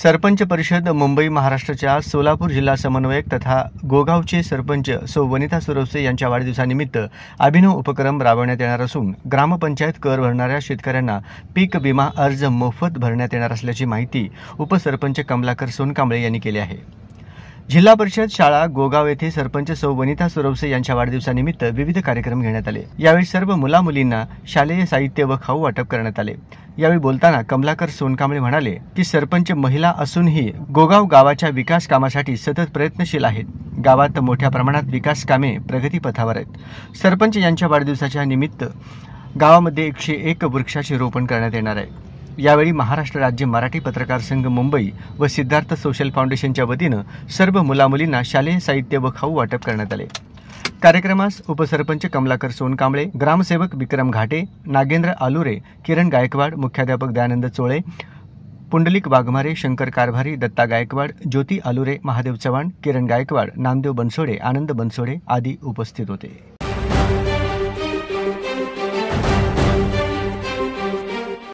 सरपंच परिषद मुंबई महाराष्ट्राच्या सोलापूर जिल्हा समन्वयक तथा गोगावचे सरपंच सौ वनिता सुरवसे यांच्या वाढदिवसानिमित्त अभिनव उपक्रम राबवण्यात येणार असून ग्रामपंचायत कर भरणाऱ्या शेतकऱ्यांना पीक विमा अर्ज मोफत भरण्यात येणार असल्याची माहिती उपसरपंच कमलाकर सोनकांबळे यांनी केली आहे। जिल्हा परिषद शाळा गोगाव येथे सरपंच सौ वनिता सुरवसे यांच्या वाढदिवसानिमित्त विविध कार्यक्रम घेण्यात आले। यावेळी सर्व मुलामुलींना शालेय साहित्य व खाऊ वाटप करण्यात आले। यावेळी बोलताना कमलाकर सोनकांबळे म्हणाले की सरपंच महिला असूनही गोगाव गावाच्या विकास कामासाठी सतत प्रयत्नशील आहेत। गावात मोठ्या प्रमाणात विकास कामे प्रगतीपथावर आहेत। सरपंच यांच्या वाढदिवसाच्या निमित्त गावामध्ये 101 वृक्षाचे रोपण करण्यात येणार आहे। यावेळी महाराष्ट्र राज्य मराठी पत्रकार संघ मुंबई व सिद्धार्थ सोशल फाउंडेशनच्या वतीनं सर्व मुलामुलींना शालेय साहित्य व खाऊ वाटप करण्यात आले। कार्यक्रमास उपसरपंच कमलाकर सोनकांबळे, ग्रामसेवक विक्रम घाटे, नागेंद्र आलुरे, किरण गायकवाड, मुख्याध्यापक दयानंद चोळे, पुंडलिक वाघमारे, शंकर कारभारी, दत्ता गायकवाड, ज्योती आलुरे, महादेव चव्हाण, किरण गायकवाड, नामदेव बनसोडे, आनंद बनसोडे आदी उपस्थित होते।